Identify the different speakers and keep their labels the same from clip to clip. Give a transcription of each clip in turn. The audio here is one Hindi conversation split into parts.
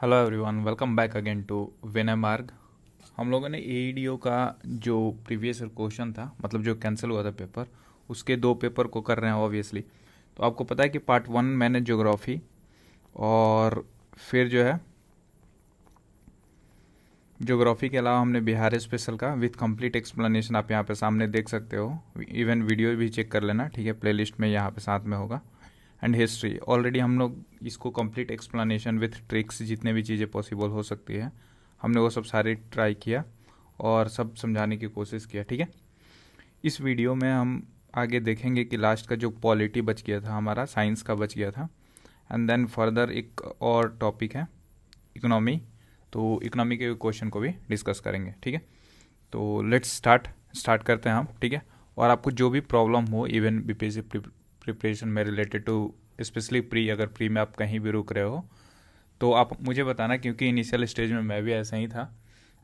Speaker 1: Hello everyone, welcome back again to Vinay Marg. हम लोगों ने एईडीओ का जो प्रीवियस क्वेश्चन था, मतलब जो कैंसिल हुआ था पेपर, उसके दो पेपर को कर रहे हैं ऑब्वियसली। तो आपको पता है कि पार्ट 1 मैंने ज्योग्राफी और फिर जो है ज्योग्राफी के अलावा हमने बिहार स्पेशल का विथ कंप्लीट एक्सप्लेनेशन आप यहाँ पे सामने देख सकते हो। इवन वीडियो भी चेक कर लेना, ठीक है, प्लेलिस्ट में यहाँ पे साथ में होगा। एंड हिस्ट्री ऑलरेडी हम लोग इसको कंप्लीट एक्सप्लेनेशन विथ ट्रिक्स, जितने भी चीज़ें पॉसिबल हो सकती है हमने वो सब सारे ट्राई किया और सब समझाने की कोशिश किया, ठीक है। इस वीडियो में हम आगे देखेंगे कि लास्ट का जो पॉलिटी बच गया था हमारा, साइंस का बच गया था। एंड देन फर्दर एक और टॉपिक है इकोनॉमी, तो इकोनॉमी के क्वेश्चन को भी डिस्कस करेंगे, ठीक है। तो लेट्स स्टार्ट करते हैं हम, ठीक है। और आपको जो भी प्रॉब्लम हो इवन बीपीएससी प्रिपरेशन में रिलेटेड टू स्पेशली प्री, अगर प्री में आप कहीं भी रुक रहे हो तो आप मुझे बताना, क्योंकि इनिशियल स्टेज में मैं भी ऐसा ही था।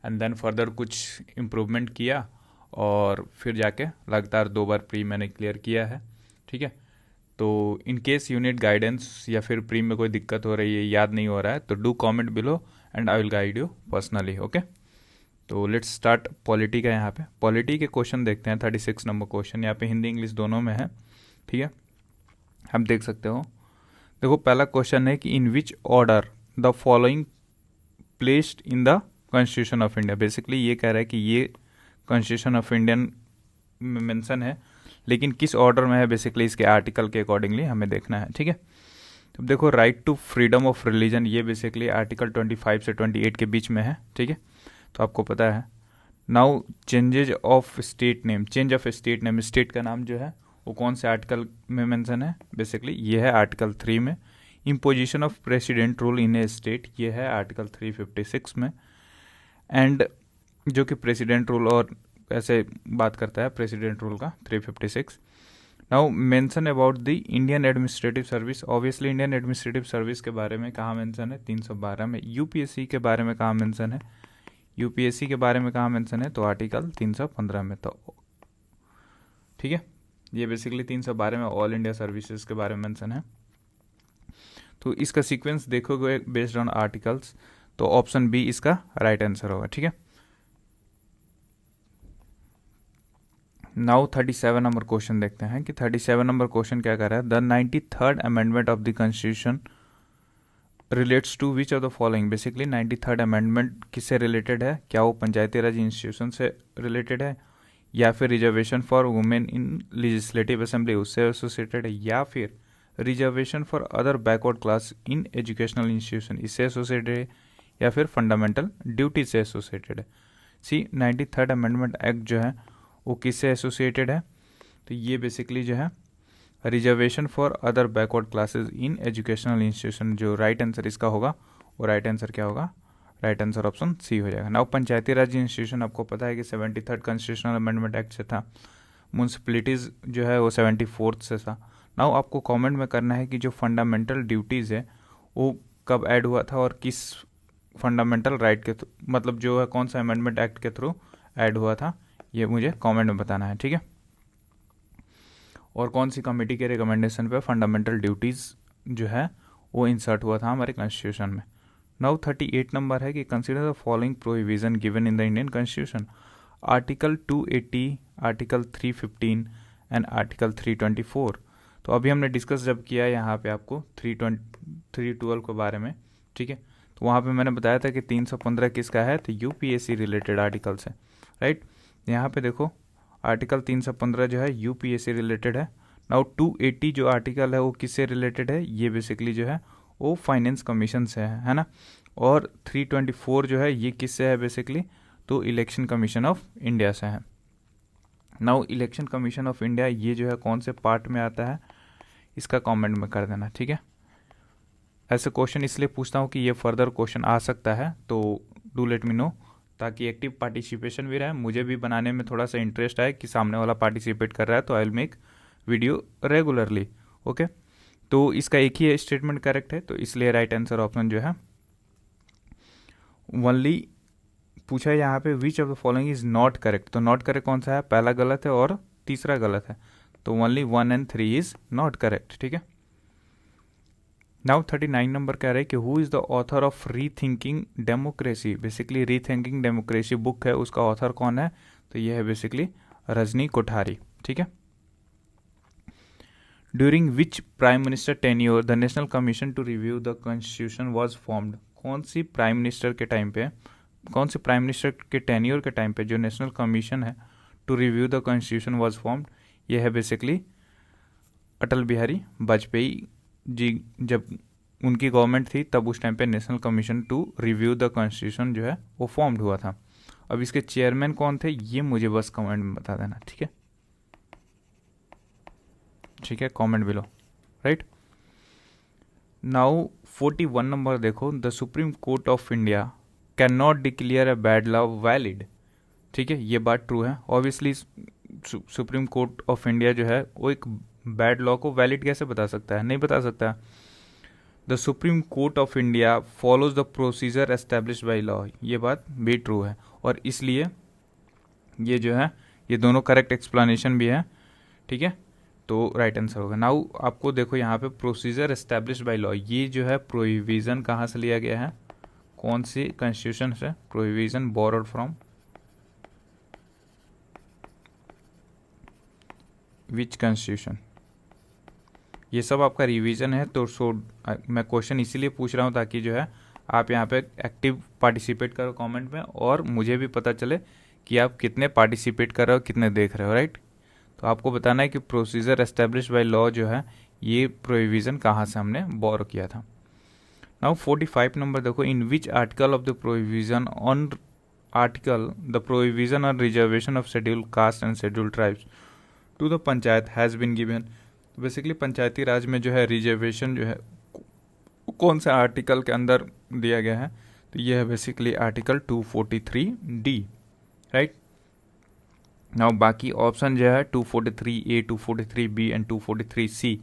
Speaker 1: एंड देन फर्दर कुछ इम्प्रूवमेंट किया और फिर जाके लगातार 2 बार प्री मैंने क्लियर किया है, ठीक है। तो इन केस यूनिट गाइडेंस या फिर प्री में कोई दिक्कत हो रही है, याद नहीं हो रहा है, तो do comment below and I will guide you personally, okay. तो लेट्स स्टार्ट पॉलिटी का। यहाँ पे पॉलिटी के क्वेश्चन देखते हैं। 36 नंबर क्वेश्चन यहाँ पे हिंदी इंग्लिश दोनों में है, ठीक है। हम देख सकते हो। देखो पहला क्वेश्चन है कि in which order the following placed in the constitution of India. Basically ये कह रहा है कि ये कॉन्स्टिट्यूशन ऑफ इंडियन में मेंशन है, लेकिन किस ऑर्डर में है, बेसिकली इसके आर्टिकल के अकॉर्डिंगली हमें देखना है, ठीक है। तो देखो right to freedom of religion, ये बेसिकली आर्टिकल 25 से 28 के बीच में है, ठीक है। तो आपको पता है। Now changes of state name, change of state name, state का नाम जो है वो कौन से आर्टिकल में मेंशन है, बेसिकली ये है आर्टिकल 3 में। Imposition of president rule in A state, ये है आर्टिकल 356 में। एंड जो कि प्रेसिडेंट रूल और ऐसे बात करता है प्रेसिडेंट रूल का 356। Now mention about the Indian administrative service, obviously Indian administrative service के बारे में कहाँ मेंशन है, 312 में। यूपीएससी के बारे में कहाँ मेंशन है, यूपीएससी के बारे में कहाँ मेंशन है, तो आर्टिकल 315 में। तो ठीक है, ये बेसिकली 312 में ऑल इंडिया सर्विसेज के बारे में मेंशन है। तो इसका सीक्वेंस देखोगे बेस्ड ऑन आर्टिकल्स, तो ऑप्शन बी इसका राइट आंसर होगा, ठीक है। नाउ 37 नंबर क्वेश्चन देखते हैं कि 37 नंबर क्वेश्चन क्या कर रहा है। The 93rd amendment of the constitution relates to which of the following. Basically 93rd amendment किससे रिलेटेड है, क्या वो पंचायती राज इंस्टीट्यूशन से रिलेटेड है, या फिर reservation for women in legislative assembly उससे एसोसिएटेड है, या फिर reservation for other backward class in educational institution इससे एसोसिएटेड है, या फिर फंडामेंटल ड्यूटी से एसोसिएटेड है। सी 93rd अमेंडमेंट एक्ट जो है वो किससे एसोसिएटेड है, तो ये बेसिकली जो है reservation for other backward classes in educational institution. जो राइट आंसर इसका होगा वो राइट आंसर क्या होगा, राइट आंसर ऑप्शन सी हो जाएगा। नाउ पंचायती राज इंस्टीट्यूशन आपको पता है कि 73rd कॉन्स्टिट्यूशनल अमेंडमेंट एक्ट से था। म्यूनसिपलिटीज़ जो है वो 74th से था। नाउ आपको कमेंट में करना है कि जो फंडामेंटल ड्यूटीज़ है वो कब ऐड हुआ था और किस फंडामेंटल राइट के मतलब जो है कौन सा अमेंडमेंट एक्ट के थ्रू ऐड हुआ था, ये मुझे कमेंट में बताना है, ठीक है। और कौन सी कमेटी के रिकमेंडेशन पे फंडामेंटल ड्यूटीज़ जो है वो इंसर्ट हुआ था हमारे कॉन्स्टिट्यूशन में। नाउ 38 नंबर है कि consider the following provision given in the Indian constitution. Article 280, article 315 and article 324। तो अभी हमने डिस्कस जब किया यहाँ पे आपको 312 के बारे में, ठीक है। तो वहाँ पे मैंने बताया था कि 315 किसका है, तो यूपीएससी रिलेटेड आर्टिकल्स है, राइट। यहाँ पे देखो आर्टिकल 315 जो है यूपीएससी रिलेटेड है। नाउ 280 जो आर्टिकल है वो किससे रिलेटेड है, ये बेसिकली जो है वो फाइनेंस कमीशन से है ना। और 324 जो है ये किससे है बेसिकली, तो इलेक्शन कमीशन ऑफ इंडिया से है। Now election commission of India ये जो है कौन से पार्ट में आता है, इसका कमेंट में कर देना, ठीक है। ऐसे क्वेश्चन इसलिए पूछता हूँ कि ये फर्दर क्वेश्चन आ सकता है, तो डू लेट मी नो, ताकि एक्टिव पार्टिसिपेशन भी रहे, मुझे भी बनाने में थोड़ा सा इंटरेस्ट आए कि सामने वाला पार्टिसिपेट कर रहा है, तो I will make video regularly, okay. तो इसका एक ही स्टेटमेंट करेक्ट है, तो इसलिए राइट आंसर ऑप्शन जो है ओनली पूछा है यहाँ पे विच of the following is not correct. तो नॉट करेक्ट कौन सा है, पहला गलत है और तीसरा गलत है, तो only 1 and 3 is not correct, ठीक है। नाउ 39 नंबर कह रहे हैं कि who is the author of री थिंकिंग डेमोक्रेसी। बेसिकली री थिंकिंग डेमोक्रेसी बुक है, उसका ऑथर कौन है, तो ये है बेसिकली रजनी कोठारी। ठीक है। During which prime minister tenure the national commission to review the constitution was formed. कौन सी प्राइम मिनिस्टर के टाइम पे, कौन से प्राइम मिनिस्टर के टेन्योर के टाइम पे जो नेशनल कमीशन है to review the constitution was formed, ये है बेसिकली अटल बिहारी वाजपेयी जी। जब उनकी गवर्नमेंट थी तब उस टाइम पे national commission to review the constitution जो है वो फॉर्म्ड हुआ था। अब इसके चेयरमैन कौन थे ये मुझे बस कमेंट में बता देना। ठीक है, ठीक है, comment below. Right now 41 number देखो, the supreme Court of India can not declare a bad law valid. ठीक है, ये बात ट्रू है। Obviously Supreme Court of India जो है वो एक बैड लॉ को वैलिड कैसे बता सकता है, नहीं बता सकता। The supreme Court of India follows the procedure establish by law, ये बात भी ट्रू है। और इसलिए ये जो है ये दोनों करेक्ट एक्सप्लेनेशन भी है। ठीक है, तो राइट आंसर होगा। नाउ आपको देखो यहाँ पे प्रोसीजर एस्टेब्लिश बाई लॉ, ये जो है प्रोविजन कहाँ से लिया गया है, कौन सी कॉन्स्टिट्यूशन से, provision borrowed from which constitution. ये सब आपका रिवीजन है, तो मैं क्वेश्चन इसीलिए पूछ रहा हूँ ताकि जो है आप यहाँ पे एक्टिव पार्टिसिपेट करो कमेंट में, और मुझे भी पता चले कि आप कितने पार्टिसिपेट कर रहे हो, कितने देख रहे हो। राइट, तो आपको बताना है कि प्रोसीजर एस्टेब्लिश बाय लॉ जो है ये प्रोविजन कहाँ से हमने बोरो किया था। नाउ 45 नंबर देखो, in which article of the provision on the provision on reservation of schedule caste and schedule tribes to the panchayat has been given. Basically Panchayati Raj में जो है रिजर्वेशन जो है कौन से आर्टिकल के अंदर दिया गया है, तो ये है basically article 243D। Right now बाकी ऑप्शन जो है 243A, 243B एंड 243C,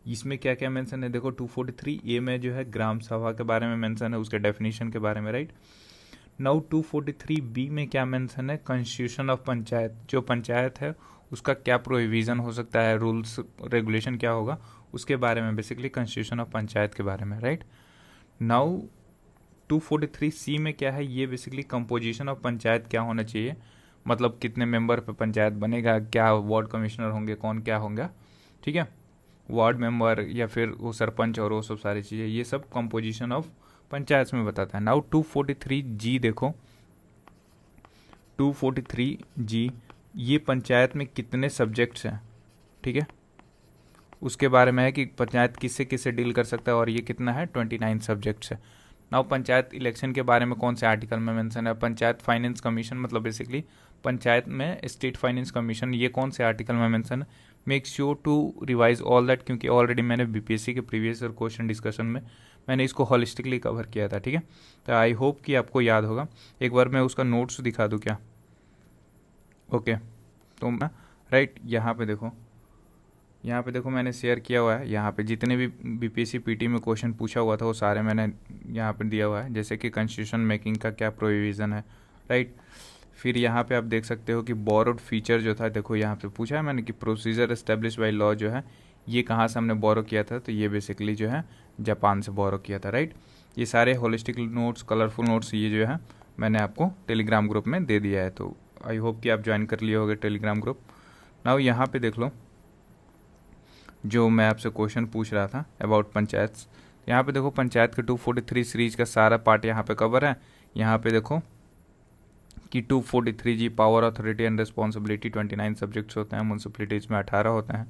Speaker 1: इसमें क्या क्या मेंशन है देखो। 243A में जो है ग्राम सभा के बारे में मेंशन है, उसके डेफिनेशन के बारे में। राइट नाउ 243B में क्या मेंशन है, कॉन्स्टिट्यूशन ऑफ पंचायत, जो पंचायत है उसका क्या प्रोविजन हो सकता है, रूल्स रेगुलेशन क्या होगा, उसके बारे में बेसिकली कॉन्स्टिट्यूशन ऑफ पंचायत के बारे में। राइट नाउ 243C में क्या है, ये बेसिकली कंपोजिशन ऑफ पंचायत क्या होना चाहिए, मतलब कितने मेंबर पे पंचायत बनेगा, क्या वार्ड कमिश्नर होंगे, कौन क्या होंगे। ठीक है, वार्ड मेंबर या फिर वो सरपंच और वो सब सारी चीज़ें, ये सब कंपोजिशन ऑफ पंचायत में बताता है। नाउ 243G देखो, 243G ये पंचायत में कितने सब्जेक्ट्स हैं, ठीक है, उसके बारे में है कि पंचायत किससे किससे डील कर सकता है, और ये कितना है 29 सब्जेक्ट्स है। नाउ पंचायत इलेक्शन के बारे में कौन से आर्टिकल में मेंशन है, पंचायत फाइनेंस कमीशन, मतलब बेसिकली पंचायत में स्टेट फाइनेंस कमीशन, ये कौन से आर्टिकल में मेंशन है। Make sure to revise all that, क्योंकि ऑलरेडी मैंने बीपीएससी के प्रीवियस ईयर क्वेश्चन डिस्कशन में मैंने इसको होलिस्टिकली कवर किया था। ठीक है, तो आई होप कि आपको याद होगा। एक बार मैं उसका नोट्स दिखा दूँ क्या, ओके तो मैं राइट यहाँ पे देखो, यहाँ पे देखो मैंने शेयर किया हुआ है, यहाँ पे जितने भी बीपीएससी पीटी में क्वेश्चन पूछा हुआ था वो सारे मैंने यहाँ पे दिया हुआ है, जैसे कि कॉन्स्टिट्यूशन मेकिंग का क्या प्रोविज़न है। राइट फिर यहाँ पे आप देख सकते हो कि बोरोड फीचर जो था, देखो यहाँ पे पूछा है मैंने कि प्रोसीजर एस्टेब्लिश बाय लॉ जो है ये कहाँ से हमने बोरो किया था, तो ये बेसिकली जो है जापान से बोरो किया था। राइट ये सारे होलिस्टिक नोट्स, कलरफुल नोट्स ये जो है मैंने आपको टेलीग्राम ग्रुप में दे दिया है, तो आई होप कि आप ज्वाइन कर लिए होगे टेलीग्राम ग्रुप। नाउ यहाँ पे देख लो जो मैं आपसे क्वेश्चन पूछ रहा था अबाउट पंचायत, यहाँ पे देखो पंचायत के 243 सीरीज का सारा पार्ट यहाँ पे कवर है। यहाँ पे देखो कि 243G power, authority and responsibility 29 subjects होते हैं, म्यूनसिपलिटीज़ में 18 होते हैं।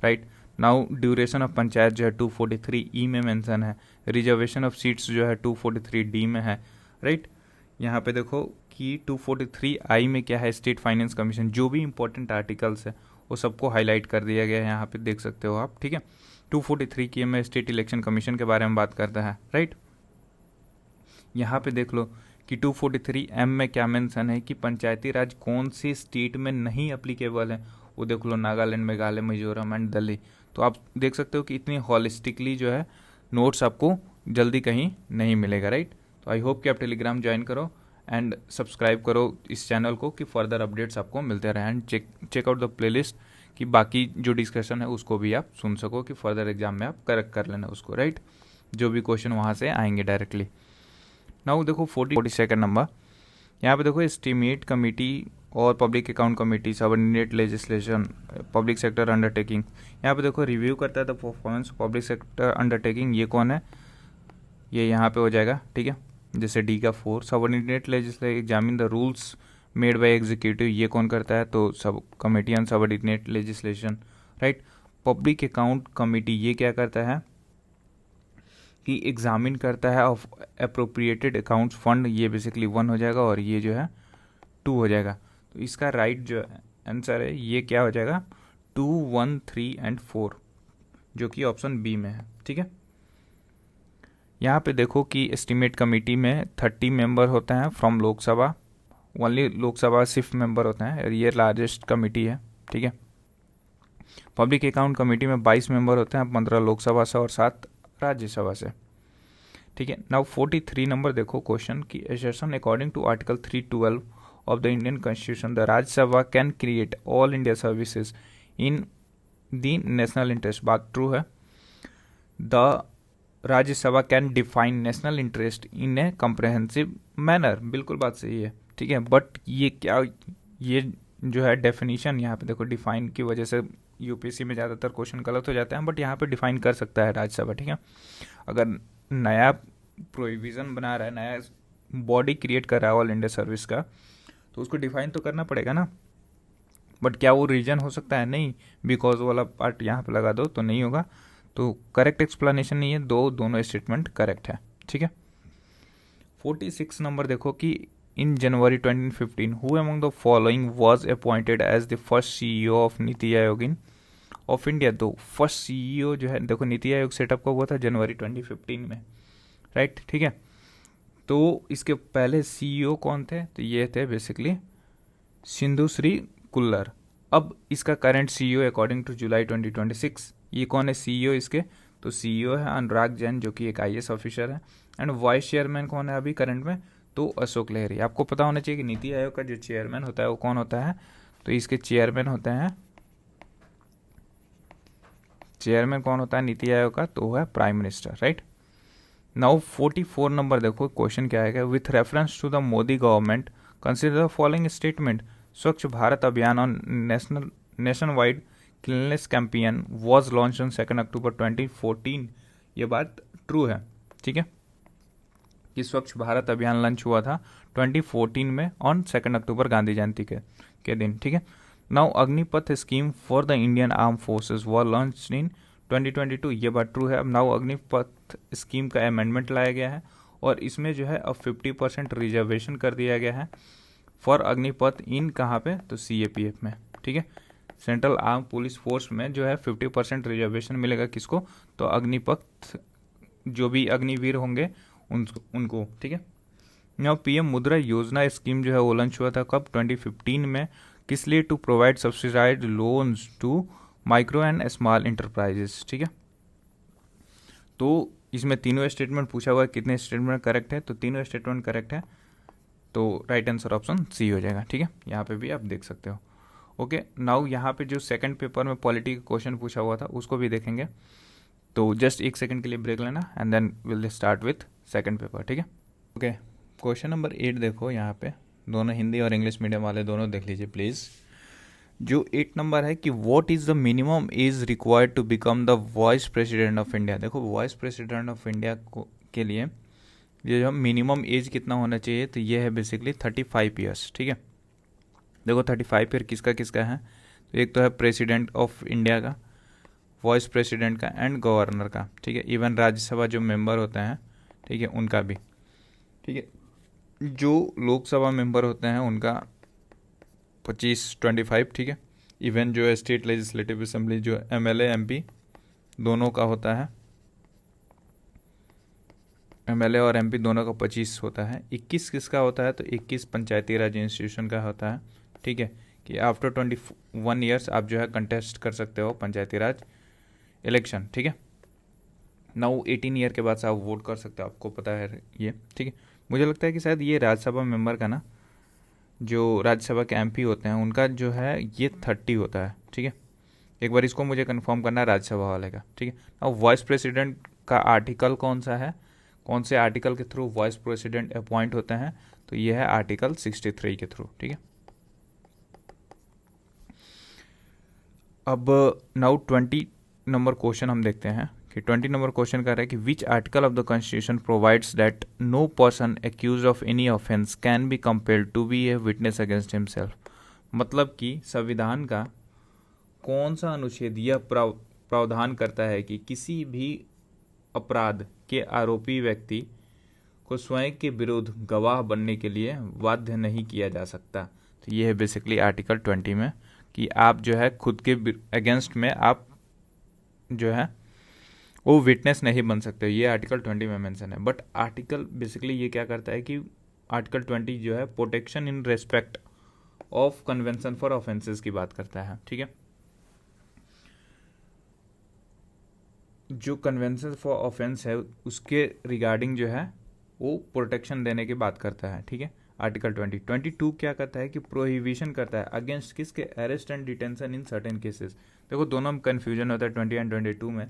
Speaker 1: Right now duration of panchayat जो है 243E में मेंशन है, रिजर्वेशन ऑफ सीट्स जो है 243D में है। राइट यहाँ पे देखो कि 243I में क्या है, स्टेट फाइनेंस कमीशन, जो भी इंपॉर्टेंट आर्टिकल्स है वो सबको हाईलाइट कर दिया गया है, यहाँ पे देख सकते हो आप। ठीक है 243 में स्टेट इलेक्शन कमीशन के बारे में बात करता है। राइट यहाँ पे देख लो कि 243M में क्या मेंशन है कि पंचायती राज कौन सी स्टेट में नहीं अप्लीकेबल है, वो देख लो नागालैंड, मेघालय, मिजोरम एंड दिल्ली। तो आप देख सकते हो कि इतनी हॉलिस्टिकली जो है नोट्स आपको जल्दी कहीं नहीं मिलेगा। राइट तो आई होप कि आप टेलीग्राम ज्वाइन करो एंड सब्सक्राइब करो इस चैनल को कि फर्दर अपडेट्स आपको मिलते रहें, एंड चेकआउट द प्लेलिस्ट कि बाकी जो डिस्कशन है उसको भी आप सुन सको कि फर्दर एग्जाम में आप करेक्ट कर लेना उसको। राइट जो भी क्वेश्चन वहाँ से आएंगे डायरेक्टली। नाउ देखो 42nd नंबर, यहाँ पे देखो एस्टीमेट कमेटी और public account committee, subordinate legislation, public sector undertaking. यहाँ पे देखो रिव्यू करता है the performance public sector undertaking, ये कौन है, ये यहाँ पे हो जाएगा, ठीक है। जैसे डी का 4, subordinate legislation examine the rules made by executive, ये कौन करता है, तो sub committee on subordinate legislation, right. Public account committee ये क्या करता है कि एग्जामिन करता है ऑफ अप्रोप्रिएटेड अकाउंट्स फंड, ये बेसिकली 1 हो जाएगा और ये जो है 2 हो जाएगा। तो इसका राइट जो आंसर है ये क्या हो जाएगा, 2, 1, 3 एंड 4, जो कि ऑप्शन बी में है, ठीक है। यहाँ पे देखो कि एस्टीमेट कमेटी में 30 मेंबर होते हैं फ्रॉम लोकसभा, ओनली लोकसभा सिर्फ मेंबर होते हैं, ये लार्जेस्ट कमेटी है, ठीक है। पब्लिक अकाउंट कमेटी में 22 मेंबर होते हैं, 15 लोकसभा से और 7 राज्यसभा से, ठीक है। नाउ 43 नंबर देखो क्वेश्चन की assertion according to article 312 of the Indian constitution the Rajya Sabha can create all India services in the national interest, बात ट्रू है। The Rajya Sabha can define national interest in a comprehensive manner, बिल्कुल बात सही है, ठीक है। बट ये क्या, ये जो है डेफिनेशन यहाँ पे देखो डिफाइन की वजह से यूपीएससी में ज़्यादातर क्वेश्चन गलत हो जाते हैं, बट यहाँ पे डिफाइन कर सकता है राज्यसभा, ठीक है। अगर नया प्रोविज़न बना रहा है, नया बॉडी क्रिएट कर रहा है ऑल इंडिया सर्विस का, तो उसको डिफाइन तो करना पड़ेगा ना। बट क्या वो रीजन हो सकता है, नहीं, बिकॉज वाला पार्ट यहाँ पे लगा दो तो नहीं होगा, तो करेक्ट एक्सप्लेनेशन नहीं है, दोनों स्टेटमेंट करेक्ट है, ठीक है। 46 नंबर देखो कि in January 2015 who among the following was appointed as the first CEO of NITI Aayog in of India. तो फर्स्ट सीईओ जो है देखो नीति आयोग सेटअप का हुआ था जनवरी 2015 में, राइट, ठीक है। तो इसके पहले सीईओ कौन थे, तो ये थे बेसिकली सिंधु श्री कुल्लर। अब इसका करंट सीईओ अकॉर्डिंग टू जुलाई 2026, ये कौन है सीईओ इसके, तो सीईओ है अनुराग जैन जो कि एक आईएएस ऑफिसर है। एंड वाइस चेयरमैन कौन है अभी करंट में, तो अशोक लहरी। आपको पता होना चाहिए कि नीति आयोग का जो चेयरमैन होता है वो कौन होता है, तो इसके चेयरमैन होते हैं, चेयरमैन कौन होता है नीति आयोग का, तो है prime minister, right. Now 44 number देखो क्वेश्चन क्या आएगा, with reference to the Modi government consider the following statement, Swachh Bharat Abhiyan on nationwide cleanliness campaign was launch on 2 October 2014, ये बात ट्रू है, ठीक है, कि स्वच्छ भारत अभियान लॉन्च हुआ था 2014 में ऑन 2 अक्टूबर गांधी जयंती के दिन, ठीक है। Now Agnipath scheme for the Indian arm forces was launch in 2022, ये बात ट्रू है। अब नाउ अग्निपथ स्कीम का अमेंडमेंट लाया गया है और इसमें जो है अब 50% रिजर्वेशन कर दिया गया है फॉर अग्निपथ इन कहाँ पे, तो सीएपीएफ में, ठीक है। सेंट्रल आर्म पुलिस फोर्स में जो है 50% रिजर्वेशन मिलेगा किसको, तो अग्निपथ जो भी अग्निवीर होंगे उनको, ठीक है। नाउ पीएम मुद्रा योजना स्कीम जो है वो लॉन्च हुआ था कब, 2015 में, किस लिए, to provide subsidised loans to micro and small enterprises, ठीक है। तो इसमें तीनों स्टेटमेंट पूछा हुआ है, कितने स्टेटमेंट करेक्ट है, तो तीनों स्टेटमेंट करेक्ट है, तो राइट आंसर ऑप्शन सी हो जाएगा, ठीक है। यहाँ पे भी आप देख सकते हो। ओके, नाउ यहाँ पे जो सेकंड पेपर में पॉलिटी का क्वेश्चन पूछा हुआ था उसको भी देखेंगे, तो जस्ट 1 सेकंड के लिए ब्रेक लेना and then will start with second paper, ठीक है। ओके, क्वेश्चन नंबर 8 देखो, यहाँ पे दोनों हिंदी और इंग्लिश मीडियम वाले दोनों देख लीजिए प्लीज़। जो 8 नंबर है कि what is the minimum age required to become the vice president of India. देखो वाइस प्रेसिडेंट ऑफ इंडिया के लिए ये जो मिनिमम एज कितना होना चाहिए, तो ये है बेसिकली 35 ईयर्स, ठीक है। देखो 35 ईयर किसका किसका है, तो एक तो है प्रेसिडेंट ऑफ इंडिया का, वाइस प्रेसिडेंट का एंड गवर्नर का, ठीक है। इवन राज्यसभा जो मेंबर होते हैं, ठीक है, उनका भी, ठीक है। जो लोकसभा मेंबर होते हैं उनका 25 ठीक है। इवन जो स्टेट लेजिस्लेटिव असेंबली जो एमएलए एमपी दोनों का होता है, एमएलए और एमपी दोनों का 25 होता है। 21 किसका होता है, तो 21 पंचायती राज इंस्टीट्यूशन का होता है, ठीक है, कि आफ्टर 21 ईयर्स आप जो है कंटेस्ट कर सकते हो पंचायती राज इलेक्शन, ठीक है। नाउ 18 ईयर के बाद से आप वोट कर सकते हो, आपको पता है ये, ठीक है। मुझे लगता है कि शायद ये राज्यसभा मेंबर का ना, जो राज्यसभा के एमपी होते हैं उनका जो है ये 30 होता है, ठीक है। एक बार इसको मुझे कंफर्म करना है राज्यसभा वाले का, ठीक है। अब वाइस प्रेसिडेंट का आर्टिकल कौन सा है, कौन से आर्टिकल के थ्रू वाइस प्रेसिडेंट अपॉइंट होते हैं, तो ये है आर्टिकल 63 के थ्रू, ठीक है। अब नाउ 20 नंबर क्वेश्चन हम देखते हैं कि 20 नंबर क्वेश्चन कह रहा है कि which article of the constitution provides that no person accuse of any offence can be compelled to be a witness against himself. मतलब कि संविधान का कौन सा अनुच्छेद यह प्रावधान करता है कि किसी भी अपराध के आरोपी व्यक्ति को स्वयं के विरुद्ध गवाह बनने के लिए बाध्य नहीं किया जा सकता। तो ये है बेसिकली आर्टिकल 20 में कि आप जो है खुद के अगेंस्ट में आप जो है वो विटनेस नहीं बन सकते, ये आर्टिकल 20 में मेंशन है। बट आर्टिकल बेसिकली ये क्या करता है कि आर्टिकल 20 जो है protection in respect of convention for offences की बात करता है, ठीक है। जो कन्वेंशन फॉर ऑफेंस है उसके रिगार्डिंग जो है वो प्रोटेक्शन देने की बात करता है, ठीक है। आर्टिकल 22 क्या करता है कि प्रोहिबिशन करता है अगेंस्ट किसके, arrest and detention in certain cases. देखो दोनों में कन्फ्यूजन होता है 20 एंड 22 में।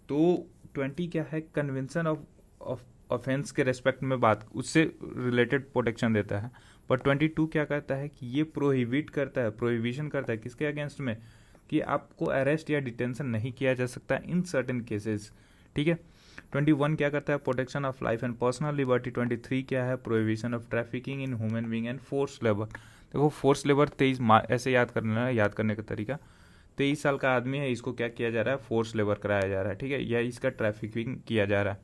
Speaker 1: तो 20 क्या है, कन्वेंशन ऑफ ऑफेंस के रेस्पेक्ट में बात, उससे रिलेटेड प्रोटेक्शन देता है। पर 22 क्या करता है कि ये प्रोहिबिट करता है, प्रोहिबिशन करता है किसके अगेंस्ट में, कि आपको अरेस्ट या डिटेंशन नहीं किया जा सकता इन सर्टेन केसेस, ठीक है। 21 क्या करता है, protection of life and personal liberty. 23 क्या है, prohibition of trafficking in human being and force labour. देखो फोर्स लेबर 23 ऐसे याद करना है, याद करने का तरीका, 23 साल का आदमी है, इसको क्या किया जा रहा है, फोर्स लेबर कराया जा रहा है, ठीक है, या इसका ट्रैफिकिंग किया जा रहा है,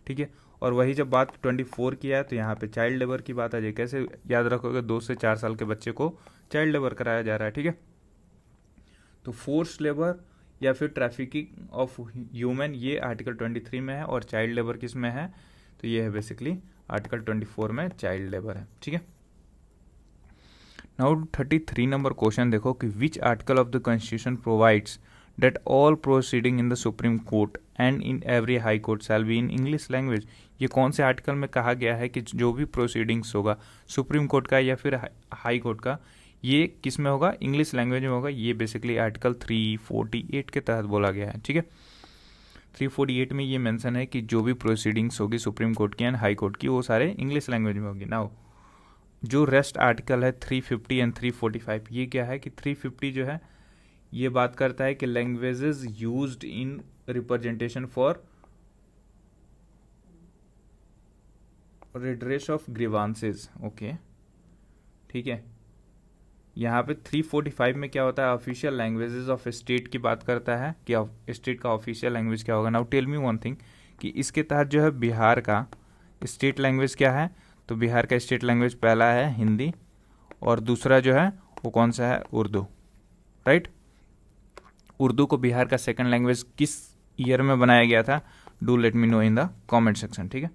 Speaker 1: ठीक है। और वही जब बात 24 की है तो यहाँ पे चाइल्ड लेबर की बात आ जाए। कैसे याद रखोगे, 2 से 4 साल के बच्चे को चाइल्ड लेबर कराया जा रहा है, ठीक है। तो फोर्स लेबर या फिर ट्रैफिकिंग ऑफ ह्यूमन ये आर्टिकल 23 में है, और चाइल्ड लेबर किस में है, तो ये है बेसिकली आर्टिकल 24 में चाइल्ड लेबर है, ठीक है। नाउ 33 नंबर क्वेश्चन देखो कि which article of the constitution provides that all proceeding in the Supreme Court and in every High Court shall be in English language। ये कौन से आर्टिकल में कहा गया है कि जो भी प्रोसीडिंग्स होगा सुप्रीम कोर्ट का या फिर हाई कोर्ट का, ये किस में होगा, इंग्लिश लैंग्वेज में होगा। ये बेसिकली आर्टिकल 348 के तहत बोला गया है, ठीक है। 348 में ये मेंशन है कि जो भी प्रोसीडिंग्स होगी सुप्रीम कोर्ट की एंड हाई कोर्ट की वो सारे इंग्लिश लैंग्वेज में होगी। नाउ जो रेस्ट आर्टिकल है 350 एंड 345, ये क्या है कि 350 जो है ये बात करता है कि languages used in representation for redress of grievances, okay, ठीक है। यहाँ पे 345 में क्या होता है, ऑफिशियल लैंग्वेजेस ऑफ स्टेट की बात करता है कि स्टेट का ऑफिशियल लैंग्वेज क्या होगा। Now tell me one thing कि इसके तहत जो है बिहार का स्टेट लैंग्वेज क्या है, तो बिहार का स्टेट लैंग्वेज पहला है हिंदी और दूसरा जो है वो कौन सा है, उर्दू, राइट। उर्दू को बिहार का सेकंड लैंग्वेज किस ईयर में बनाया गया था, do let me know in the comment section, ठीक है।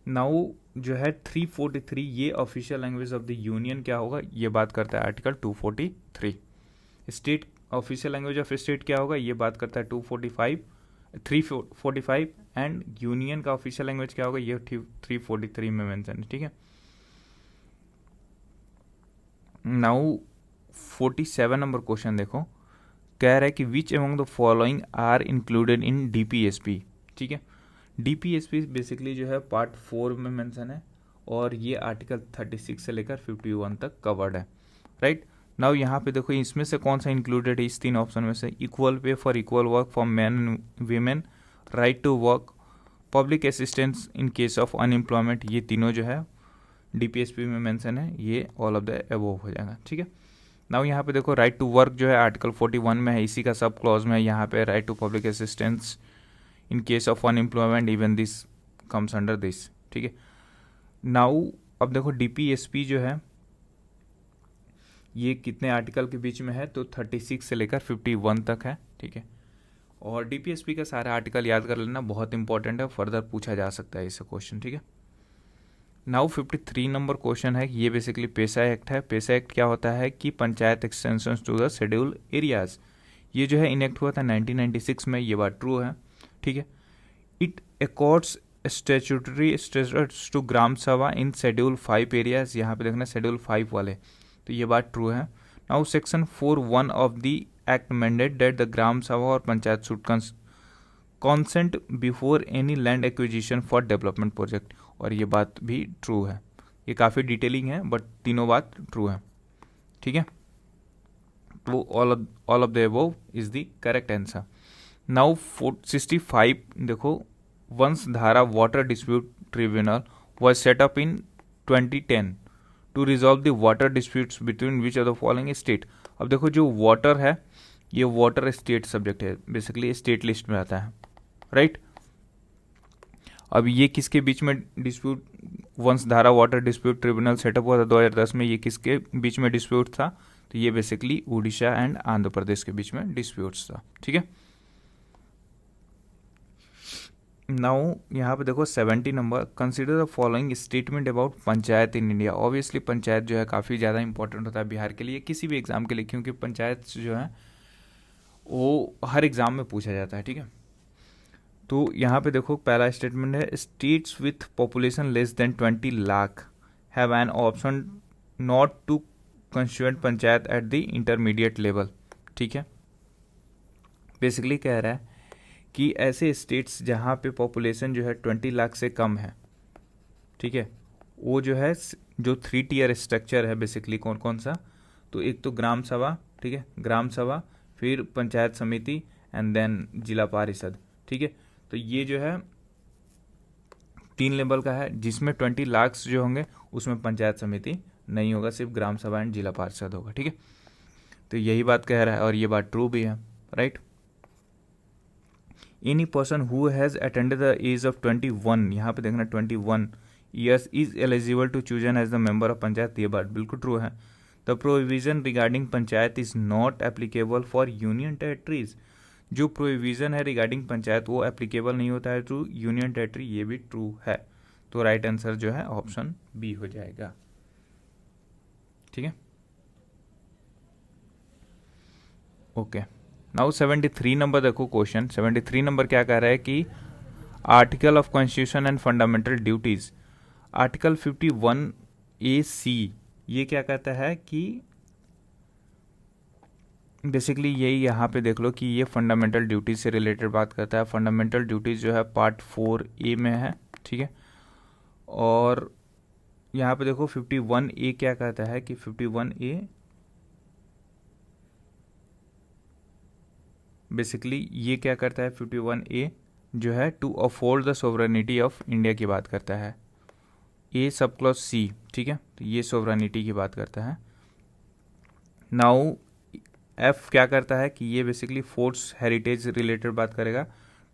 Speaker 1: नाउ जो है 343 ये official language of the union क्या होगा, ये बात करता है article 243। State official language of state क्या होगा, ये बात करता है 345 एंड यूनियन का ऑफिशियल लैंग्वेज क्या होगा, ये 343 में मेंशन है, ठीक है। नाउ 47 नंबर क्वेश्चन देखो, कह रहा है कि which among the following are included in DPSP, ठीक है। डीपीएसपी बेसिकली जो है पार्ट 4 में मेंशन है और ये आर्टिकल 36 से लेकर 51 तक कवर्ड है, राइट। नाउ यहाँ पे देखो इसमें से कौन सा इंक्लूडेड है इस 3 ऑप्शन में से, equal pay for equal work for man and women, right to work, public assistance in case of unemployment, ये तीनों जो है डीपीएसपी में मेंशन है, ये ऑल ऑफ द अबव हो जाएगा, ठीक है। नाउ यहाँ पे देखो राइट टू वर्क जो है आर्टिकल 41 में है, इसी का सब क्लॉज में है यहाँ पे right to public assistance in case of unemployment, even this comes under this, ठीक है। नाउ अब देखो डीपीएसपी जो है ये कितने आर्टिकल के बीच में है, तो 36 से लेकर 51 तक है, ठीक है। और डीपीएसपी का सारा आर्टिकल याद कर लेना, बहुत इंपॉर्टेंट है, फर्दर पूछा जा सकता है इससे क्वेश्चन, ठीक है। नाउ 53 नंबर क्वेश्चन है, ये बेसिकली पेशा एक्ट है। पेशा एक्ट क्या होता है कि panchayat extension to the schedule areas, ये जो है इनेक्ट हुआ था 1996 में, ये बात ट्रू है, ठीक है। It accords statutory status to Gram Sabha in schedule 5 areas, यहाँ पे देखना शेड्यूल 5 वाले, तो ये बात ट्रू है। Now section 4(1) of the act mandate that the Gram Sabha और panchayat should consent before any land acquisition for development project, और ये बात भी ट्रू है। ये काफ़ी डिटेलिंग है बट तीनों बात ट्रू है, ठीक है। तो all of the above is the correct answer. Now 65 देखो, Vamsadhara water dispute tribunal was set up in 2010 to resolve the water disputes between which of the following state। अब देखो जो वाटर है ये वाटर स्टेट सब्जेक्ट है, बेसिकली स्टेट लिस्ट में आता है, राइट। अब ये किसके बीच में dispute, Vamsadhara water dispute tribunal set up हुआ था 2010 में, ये किसके बीच में डिस्प्यूट था, तो ये बेसिकली उड़ीसा एंड आंध्र प्रदेश के बीच में डिस्प्यूट्स था, ठीक है। नाउ यहाँ पे देखो 70 number, consider the following statement about panchayat in India. Obviously panchayat जो है काफ़ी ज़्यादा इंपॉर्टेंट होता है बिहार के लिए, किसी भी एग्जाम के लिए, क्योंकि पंचायत जो है वो हर एग्जाम में पूछा जाता है, ठीक है। तो यहाँ पे देखो पहला स्टेटमेंट है, states with population less than 20 lakh have an option not to constituent panchayat at the intermediate level, ठीक है। बेसिकली कह रहा है कि ऐसे स्टेट्स जहाँ पे पॉपुलेशन जो है 20 लाख से कम है, ठीक है, वो जो है जो 3 टियर स्ट्रक्चर है बेसिकली कौन कौन सा, तो एक तो ग्राम सभा, ठीक है, ग्राम सभा, फिर पंचायत समिति एंड देन जिला परिषद, ठीक है। तो ये जो है 3 लेवल का है, जिसमें 20 लाख जो होंगे उसमें पंचायत समिति नहीं होगा, सिर्फ ग्राम सभा एंड जिला परिषद होगा, ठीक है। तो यही बात कह रहा है और ये बात ट्रू भी है, right. Any person who has attended the age of 21, यहाँ पे देखना 21 years is eligible to chosen as the member of panchayat, ये बात बिल्कुल ट्रू है। The provision regarding panchayat is not applicable for union territories, जो प्रोविजन है रिगार्डिंग पंचायत वो एप्लीकेबल नहीं होता है टू यूनियन टेरिटरी, ये भी ट्रू है। तो राइट आंसर जो है ऑप्शन बी हो जाएगा, ठीक है। ओके, नाउ 73 नंबर देखो क्वेश्चन। 73 नंबर क्या कह रहा है कि article of constitution and fundamental duties, article 51AC ये क्या कहता है कि बेसिकली यही यहाँ पे देख लो कि ये फंडामेंटल ड्यूटीज से रिलेटेड बात करता है। फंडामेंटल ड्यूटीज जो है पार्ट 4A में है, ठीक है। और यहाँ पे देखो 51A क्या कहता है कि 51A बेसिकली ये क्या करता है, 51A जो है to afford the sovereignty of India की बात करता है। ए सब क्लॉज C, ठीक है, तो ये सोवरेनिटी की बात करता है। नाउ F क्या करता है कि ये बेसिकली फोर्स हेरिटेज रिलेटेड बात करेगा,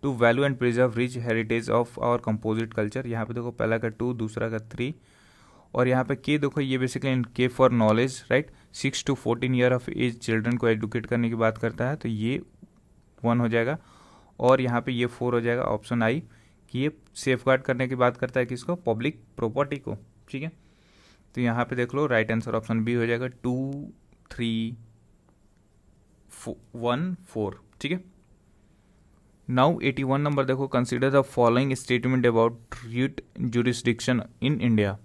Speaker 1: to value and preserve rich heritage of our composite culture. यहाँ पे देखो पहला का 2, दूसरा का 3, और यहाँ पे K देखो ये basically K for knowledge, right. 6 to 14 year of age children को एडुकेट करने की बात करता है, तो ये 1 हो जाएगा। और यहाँ पे ये 4 हो जाएगा, ऑप्शन आई, कि ये सेफ गार्ड करने की बात करता है किसको, पब्लिक प्रॉपर्टी को, ठीक है। तो यहाँ पे देख लो राइट आंसर ऑप्शन बी हो जाएगा, 2, 3, 1, 4, ठीक है। नाउ 81 नंबर देखो, consider the following statement about writ jurisdiction in India.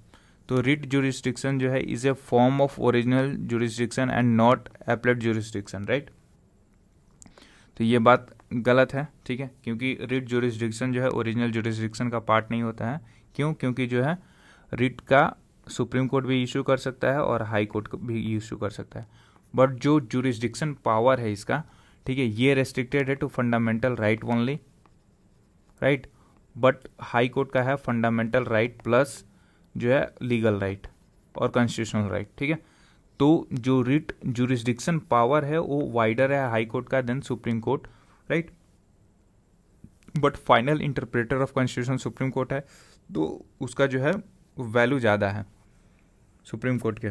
Speaker 1: तो रिट जुरिस्डिक्शन जो है is a form of original jurisdiction and not applet jurisdiction, right. तो ये बात गलत है, ठीक है, क्योंकि रिट जुरिस्डिक्शन जो है ओरिजिनल जुरिस्डिक्शन का पार्ट नहीं होता है। क्यों? क्योंकि जो है रिट का सुप्रीम कोर्ट भी इशू कर सकता है और हाई कोर्ट भी इशू कर सकता है, बट जो जुरिस्डिक्शन पावर है इसका, ठीक है, ये रेस्ट्रिक्टेड है to fundamental right only, right. But high court का है फंडामेंटल राइट प्लस जो है लीगल राइट और कॉन्स्टिट्यूशनल राइट, ठीक है। तो जो रिट जुरिस्डिक्शन पावर है वो वाइडर है हाई कोर्ट का then supreme court, right. But final interpreter of constitution supreme court है, तो उसका जो है वैल्यू ज़्यादा है सुप्रीम कोर्ट के।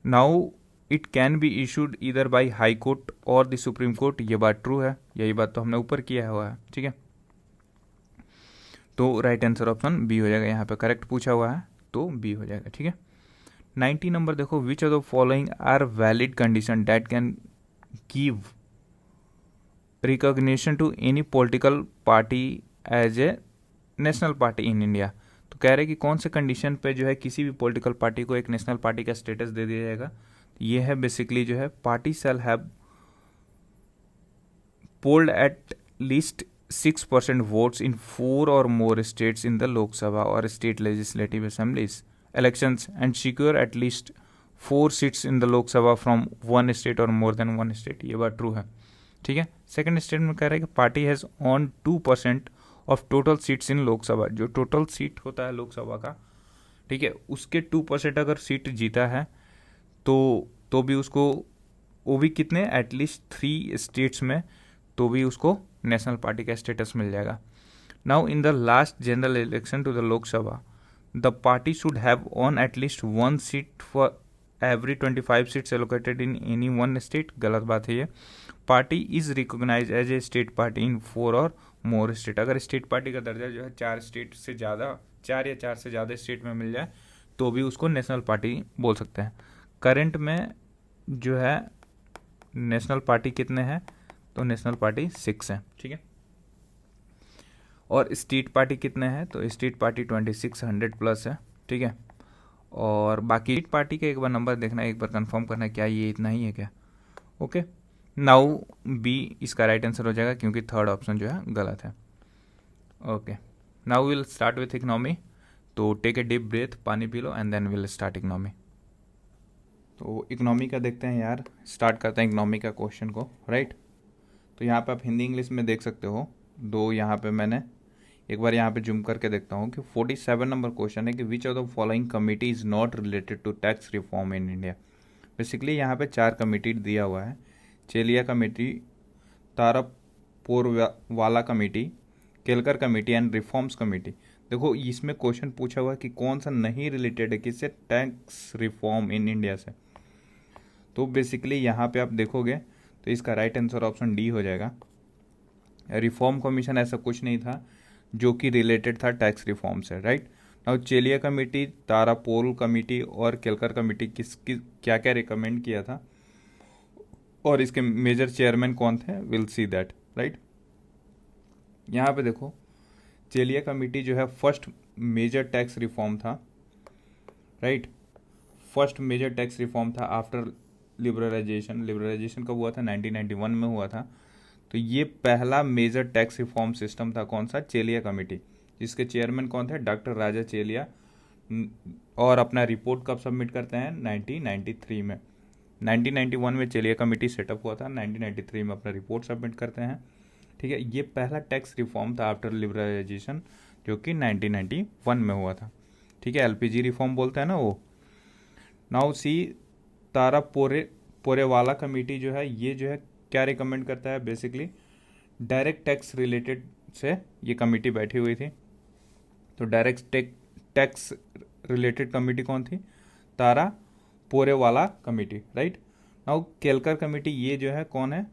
Speaker 1: Now it can be issued either by high court और द सुप्रीम कोर्ट, ये बात ट्रू है, यही बात तो हमने ऊपर किया हुआ है, ठीक है। तो राइट आंसर ऑप्शन बी हो जाएगा, यहाँ पे करेक्ट पूछा हुआ है तो बी हो जाएगा, ठीक है। 90 नंबर देखो, which of the following are valid condition that can give recognition to any political party as a national party in India. तो कह रहे हैं कि कौन से कंडीशन पे जो है किसी भी पॉलिटिकल पार्टी को एक नेशनल पार्टी का स्टेटस दे दिया जाएगा। ये है बेसिकली जो है party shall have polled at least 6% votes in 4 or more states in the Lok Sabha or state legislative assemblies elections and secure at least 4 seats in the Lok Sabha from one state or more than one state. ये बात ट्रू है, ठीक है. सेकेंड स्टेटमेंट कह रहा है कि party has on 2% of total seats in Lok Sabha. जो टोटल सीट होता है लोकसभा का, ठीक है, उसके 2% अगर सीट जीता है तो भी उसको, वो भी कितने, एटलीस्ट 3 स्टेट्स में, तो भी उसको नेशनल पार्टी का स्टेटस मिल जाएगा. Now in the last general election to the Lok Sabha the party should have won at least 1 seat for every 25 seats allocated in any one state. गलत बात है ये. Party is recognise as a state party in 4 और मोर स्टेट. अगर स्टेट पार्टी का दर्जा जो है 4 स्टेट से ज़्यादा, 4 या 4 से ज़्यादा स्टेट में मिल जाए तो भी उसको नेशनल पार्टी बोल सकते हैं. करंट में जो है नेशनल पार्टी कितने हैं, तो नेशनल पार्टी 6 है, ठीक है. और स्टेट पार्टी कितने हैं, तो स्टेट पार्टी 2600 प्लस है, ठीक है. और बाकी स्टेट पार्टी का एक बार नंबर देखना है, एक बार कंफर्म करना है क्या ये इतना ही है क्या. ओके, नाउ बी इसका राइट आंसर हो जाएगा क्योंकि थर्ड ऑप्शन जो है गलत है. Okay, now will start with economy. तो टेक ए डीप ब्रेथ, पानी पी लो and then will start economy. तो इकोनॉमी का देखते हैं यार, स्टार्ट करते हैं इकोनॉमी का क्वेश्चन को, राइट. तो यहाँ पे आप हिंदी इंग्लिश में देख सकते हो. दो यहाँ पे मैंने एक बार यहाँ पे जूम करके देखता हूँ कि 47 नंबर क्वेश्चन है कि which of the following committee is not related to tax reform in India. Basically यहाँ पे 4 कमिटी दिया हुआ है. Chelliah committee, Tarapurwala committee, Kelkar committee and reforms committee. देखो इसमें क्वेश्चन पूछा हुआ है कि कौन सा नहीं रिलेटेड है किससे, टैक्स रिफॉर्म इन इंडिया से. तो बेसिकली यहाँ पे आप देखोगे तो इसका राइट आंसर ऑप्शन डी हो जाएगा. रिफॉर्म कमीशन ऐसा कुछ नहीं था जो कि रिलेटेड था टैक्स रिफॉर्म से, right. Now Chelliah committee, तारापोल committee और केलकर कमेटी किसकी क्या क्या रिकमेंड किया था और इसके मेजर चेयरमैन कौन थे, विल सी दैट, राइट. यहाँ पे देखो चेलिया कमेटी जो है फर्स्ट मेजर टैक्स रिफॉर्म था, right. First major tax reform था आफ्टर लिबरलाइजेशन. लिबरलाइजेशन कब हुआ था, 1991 में हुआ था. तो ये पहला मेजर टैक्स रिफॉर्म सिस्टम था, कौन सा, चेलिया कमेटी, जिसके चेयरमैन कौन थे, डॉक्टर राजा चेलिया. और अपना रिपोर्ट कब सबमिट करते हैं, 1993 में. 1991 में चेलिया कमेटी सेटअप हुआ था, 1993 में अपना रिपोर्ट सबमिट करते हैं, ठीक है. ये पहला टैक्स रिफॉर्म था आफ्टर लिबरलाइजेशन जो कि 1991 में हुआ था, ठीक है. एलपीजी रिफॉर्म बोलते हैं ना वो. नाउ सी तारापुरवाला कमेटी जो है, ये जो है क्या रिकमेंड करता है, बेसिकली डायरेक्ट टैक्स रिलेटेड से ये कमेटी बैठी हुई थी. तो डायरेक्ट टैक्स रिलेटेड कमेटी कौन थी, Tarapurwala committee, right. Now Kelkar committee, ये जो है कौन है,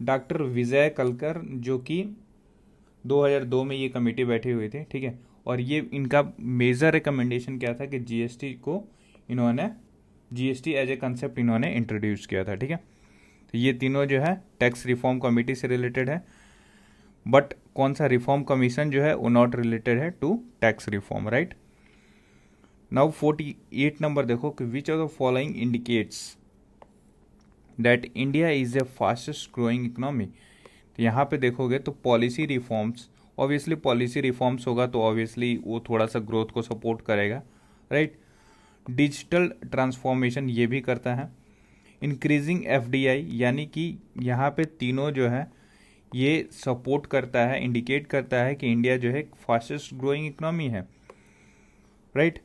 Speaker 1: डॉक्टर विजय कलकर, जो कि 2002 में ये कमेटी बैठी हुई थी, ठीक है. और ये इनका मेजर रिकमेंडेशन क्या था कि जीएसटी को इन्होंने, जीएसटी एज ए कंसेप्ट इन्होंने इंट्रोड्यूस किया था, ठीक है. तो ये तीनों जो है टैक्स रिफॉर्म कमेटी से रिलेटेड है. बट कौन सा रिफॉर्म कमीशन जो है वो नॉट रिलेटेड है to tax reform, right. Now 48 number देखो कि which of the following indicates that India is a fastest growing economy. तो यहाँ पे देखोगे तो policy reforms, obviously policy reforms होगा तो ऑब्वियसली वो थोड़ा सा ग्रोथ को सपोर्ट करेगा, राइट. डिजिटल ट्रांसफॉर्मेशन ये भी करता है. इंक्रीजिंग एफडीआई, यानी कि यहाँ पे तीनों जो है ये सपोर्ट करता है, इंडिकेट करता है कि इंडिया जो है फास्टेस्ट ग्रोइंग इकोनॉमी है, राइट.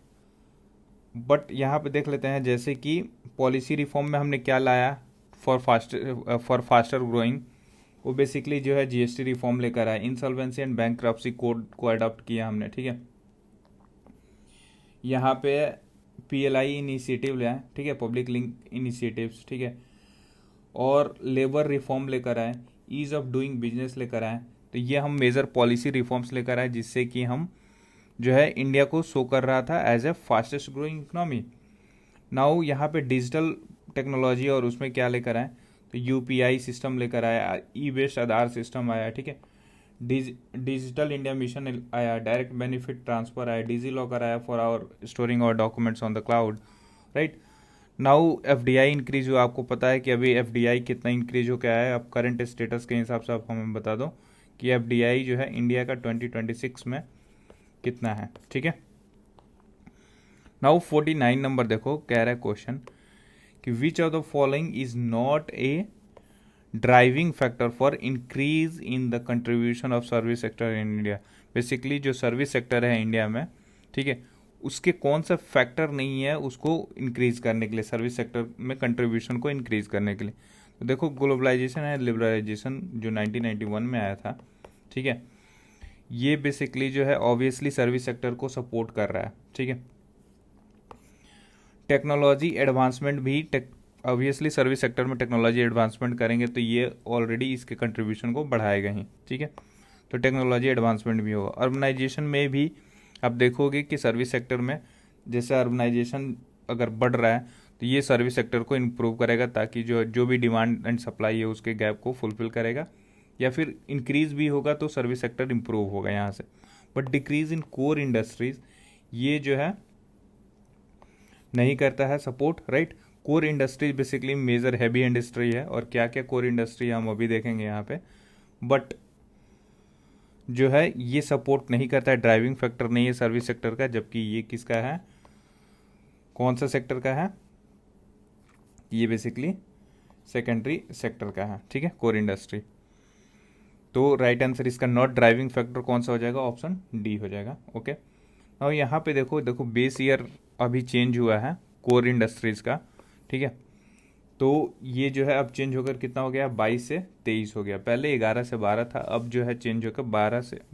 Speaker 1: बट यहाँ पे देख लेते हैं जैसे कि पॉलिसी रिफॉर्म में हमने क्या लाया फॉर फास्टर ग्रोइंग, वो बेसिकली जो है जीएसटी रिफॉर्म लेकर आया. इंसॉल्वेंसी एंड बैंकरप्सी कोड को अडॉप्ट किया हमने, ठीक है. यहाँ पे पीएलआई इनिशिएटिव लाए, ठीक है, पब्लिक लिंक इनिशिएटिव्स, ठीक है. और लेबर रिफॉर्म लेकर आए, ईज ऑफ डूइंग बिजनेस लेकर आए. तो ये हम मेजर पॉलिसी रिफॉर्म्स लेकर आए जिससे कि हम जो है इंडिया को शो कर रहा था as a fastest growing economy. Now यहाँ पे डिजिटल टेक्नोलॉजी और उसमें क्या लेकर आए, तो यूपीआई सिस्टम लेकर आया, ई बेस्ड आधार सिस्टम आया, ठीक है. डिजिटल इंडिया मिशन आया, डायरेक्ट बेनिफिट ट्रांसफर आया, डिजी लॉकर आया for our storing our documents on the cloud, right. Now FDI increase हुआ. आपको पता है कि अभी एफडीआई कितना इंक्रीज हो क्या है, अब करंट स्टेटस के हिसाब से आप हमें बता दो कि FDI जो है इंडिया का 2026 में कितना है, ठीक है। नाउ 49 नंबर देखो, कह रहा है क्वेश्चन कि which of the following is not a driving factor for increase in the contribution of service sector in India. Basically जो सर्विस सेक्टर है इंडिया में, ठीक है, उसके कौन सा फैक्टर नहीं है उसको इंक्रीज करने के लिए, सर्विस सेक्टर में कंट्रीब्यूशन को इंक्रीज करने के लिए। तो देखो ग्लोबलाइजेशन एंड लिबरलाइजेशन जो 1991 में आया था, ठीक है, ये बेसिकली जो है ऑब्वियसली सर्विस सेक्टर को सपोर्ट कर रहा है, ठीक है। टेक्नोलॉजी एडवांसमेंट भी ऑब्वियसली सर्विस सेक्टर में टेक्नोलॉजी एडवांसमेंट करेंगे तो ये ऑलरेडी इसके कंट्रीब्यूशन को बढ़ाएगा ही, ठीक है। तो टेक्नोलॉजी एडवांसमेंट भी होगा। अर्बनाइजेशन में भी आप देखोगे कि सर्विस सेक्टर में जैसे अर्बनाइजेशन अगर बढ़ रहा है तो ये सर्विस सेक्टर को इम्प्रूव करेगा, ताकि जो भी डिमांड एंड सप्लाई है उसके गैप को फुलफिल करेगा, या फिर इंक्रीज भी होगा तो सर्विस सेक्टर इम्प्रूव होगा यहाँ से। But decrease in core industries ये जो है नहीं करता है support, right. Core industries basically major heavy industry है, और क्या क्या कोर इंडस्ट्री हम अभी देखेंगे यहाँ पे, बट जो है ये सपोर्ट नहीं करता है, ड्राइविंग फैक्टर नहीं है सर्विस सेक्टर का, जबकि ये किसका है, कौन सा सेक्टर का है, ये बेसिकली सेकेंडरी सेक्टर का है, ठीक है, कोर इंडस्ट्री। तो राइट आंसर इसका नॉट ड्राइविंग फैक्टर कौन सा हो जाएगा, ऑप्शन डी हो जाएगा, ओके। और यहाँ पे देखो बेस ईयर अभी चेंज हुआ है कोर इंडस्ट्रीज का, ठीक है। तो ये जो है अब चेंज होकर कितना हो गया, 22 से 23 हो गया। पहले 11 से 12 था, अब जो है चेंज होकर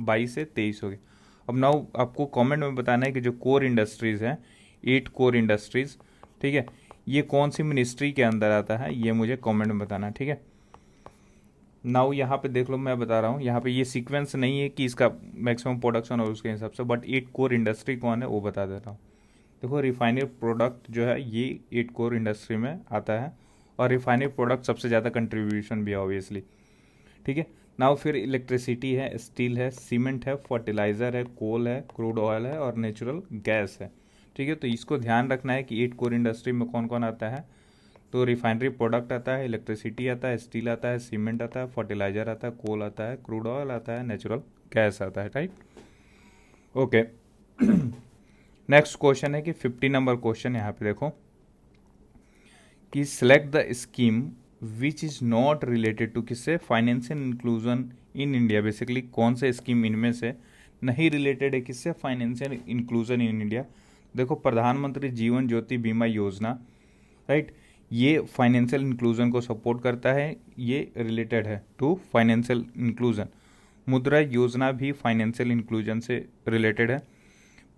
Speaker 1: 22 से 23 हो गया। अब नाउ आपको कमेंट में बताना है कि जो कोर इंडस्ट्रीज हैं, 8 कोर इंडस्ट्रीज, ठीक है, ये कौन सी मिनिस्ट्री के अंदर आता है, ये मुझे कमेंट में बताना है, ठीक है। नाउ यहाँ पे देख लो, मैं बता रहा हूँ, यहाँ पे ये सीक्वेंस नहीं है कि इसका मैक्सिमम प्रोडक्शन और उसके हिसाब से, बट 8 कोर इंडस्ट्री कौन है वो बता देता हूँ। देखो रिफाइनरी प्रोडक्ट जो है ये 8 कोर इंडस्ट्री में आता है, और रिफाइनरी प्रोडक्ट सबसे ज़्यादा कंट्रीब्यूशन भी है ऑब्वियसली, ठीक है। नाउ फिर इलेक्ट्रिसिटी है, स्टील है, सीमेंट है, फर्टिलाइज़र है, कोल है, क्रूड ऑयल है और नेचुरल गैस है, ठीक है। तो इसको ध्यान रखना है कि 8 कोर इंडस्ट्री में कौन कौन आता है। तो रिफाइनरी प्रोडक्ट आता है, इलेक्ट्रिसिटी आता है, स्टील आता है, सीमेंट आता है, फर्टिलाइज़र आता है, कोल आता है, क्रूड ऑयल आता है, नेचुरल गैस आता है, राइट, ओके। नेक्स्ट क्वेश्चन है कि 50 नंबर क्वेश्चन यहाँ पे देखो कि select the scheme which is not related to, किससे, financial inclusion in India. Basically कौन से स्कीम इनमें से नहीं रिलेटेड है, किससे, फाइनेंशियल इंक्लूजन इन इंडिया। देखो प्रधानमंत्री जीवन ज्योति बीमा योजना, राइट, ये फाइनेंशियल इंक्लूजन को सपोर्ट करता है, ये रिलेटेड है टू फाइनेंशियल इंक्लूजन। मुद्रा योजना भी फाइनेंशियल इंक्लूजन से रिलेटेड है।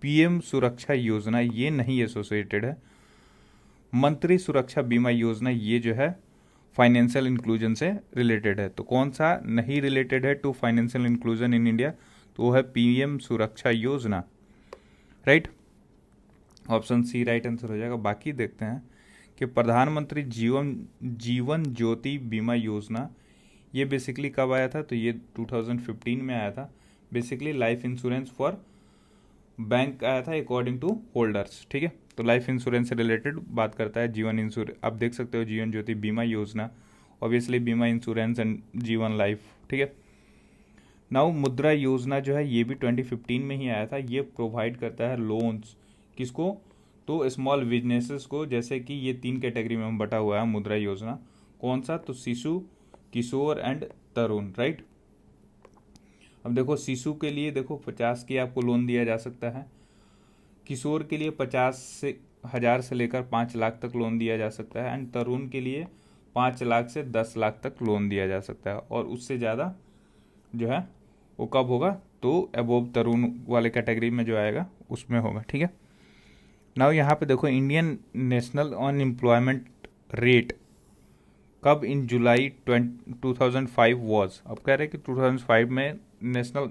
Speaker 1: PM सुरक्षा योजना ये नहीं एसोसिएटेड है। मंत्री सुरक्षा बीमा योजना ये जो है फाइनेंशियल इंक्लूजन से रिलेटेड है। तो कौन सा नहीं रिलेटेड है to financial inclusion in India, तो वो है PM Suraksha Yojana, right, option C right answer हो जाएगा। बाकी देखते हैं कि प्रधानमंत्री जीवन ज्योति बीमा योजना ये बेसिकली कब आया था, तो ये 2015 में आया था। Basically life insurance for bank आया था अकॉर्डिंग टू होल्डर्स, ठीक है। तो लाइफ इंश्योरेंस से रिलेटेड बात करता है जीवन इंश्योरेंस। आप देख सकते हो जीवन ज्योति बीमा योजना, ऑब्वियसली बीमा इंश्योरेंस एंड जीवन लाइफ, ठीक है। नाउ मुद्रा योजना जो है ये भी 2015 में ही आया था। ये प्रोवाइड करता है लोन्स किसको, तो स्मॉल बिजनेसेस को, जैसे कि ये 3 कैटेगरी में बटा हुआ है मुद्रा योजना। कौन सा, तो शिशु, किशोर एंड तरुण, राइट। अब देखो शिशु के लिए देखो 50 की आपको लोन दिया जा सकता है, किशोर के लिए 50,000 से लेकर 5 लाख तक लोन दिया जा सकता है, एंड तरुण के लिए 5 लाख से 10 लाख तक लोन दिया जा सकता है। और उससे ज़्यादा जो है वो कब होगा, तो अबोव तरुण वाले कैटेगरी में जो आएगा उसमें होगा, ठीक है। नाउ यहाँ पे देखो इंडियन नेशनल अनएम्प्लॉयमेंट रेट कब, इन जुलाई 2005 वॉज। अब कह रहे हैं कि 2005 में नेशनल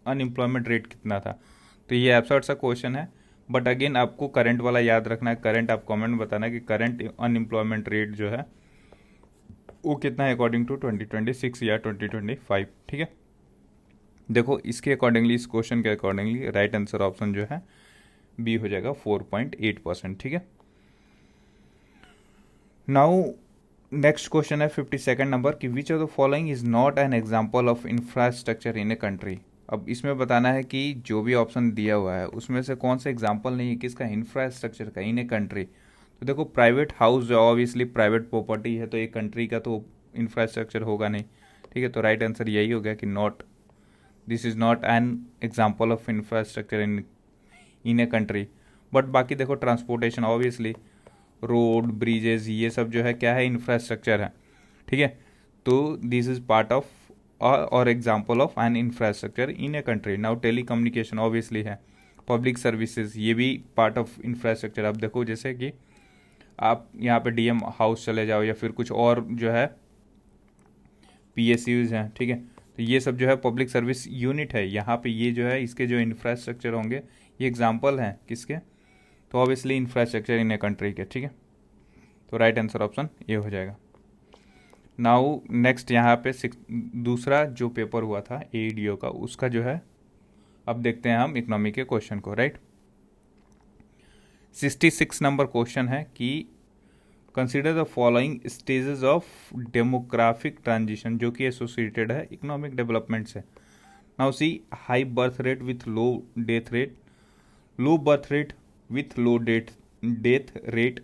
Speaker 1: अनएम्प्लॉयमेंट रेट कितना था, तो ये एब्सर्ड सा क्वेश्चन है, बट अगेन आपको करंट वाला याद रखना है। करंट आप कमेंट में बताना कि करंट अनएम्प्लॉयमेंट रेट जो है वो कितना है अकॉर्डिंग टू 2026 या 2025, ठीक है। देखो इसके अकॉर्डिंगली, इस क्वेश्चन के अकॉर्डिंगली राइट आंसर ऑप्शन जो है बी हो जाएगा 4.8%, ठीक है। नाउ नेक्स्ट क्वेश्चन है 52nd नंबर कि which of the following is not an example of infrastructure in a country. अब इसमें बताना है कि जो भी ऑप्शन दिया हुआ है उसमें से कौन सा एग्जाम्पल नहीं है किसका, इंफ्रास्ट्रक्चर का इन ए कंट्री। तो देखो प्राइवेट हाउस जो ऑब्वियसली प्राइवेट प्रॉपर्टी है तो एक कंट्री का तो इंफ्रास्ट्रक्चर होगा नहीं, ठीक है। तो राइट आंसर यही हो गया कि not, this is not an example of infrastructure in a country. But बाकी देखो ट्रांसपोर्टेशन ऑब्वियसली रोड ब्रिजेज ये सब जो है क्या है, इंफ्रास्ट्रक्चर है, ठीक है। तो दिस इज पार्ट ऑफ और example of N infrastructure in a country. Now telecommunication obviously है, पब्लिक सर्विसेज ये भी पार्ट ऑफ इंफ्रास्ट्रक्चर। अब देखो जैसे कि आप यहाँ पे डीएम हाउस चले जाओ या फिर कुछ और जो है पीएसयूज हैं, ठीक है। तो ये सब जो है पब्लिक सर्विस यूनिट है, यहाँ पे ये जो है इसके जो इंफ्रास्ट्रक्चर होंगे ये एग्जाम्पल हैं किसके, तो obviously infrastructure in a country के, ठीक है। तो राइट आंसर ऑप्शन ये हो जाएगा। नाउ नेक्स्ट यहाँ पे दूसरा जो पेपर हुआ था एईडीओ का उसका जो है अब देखते हैं हम इकोनॉमी के क्वेश्चन को, राइट। 66 नंबर क्वेश्चन है कि consider the following stages of demographic transition जो कि एसोसिएटेड है इकोनॉमिक डेवलपमेंट से। Now see high birth rate with low death rate, low birth rate with low death rate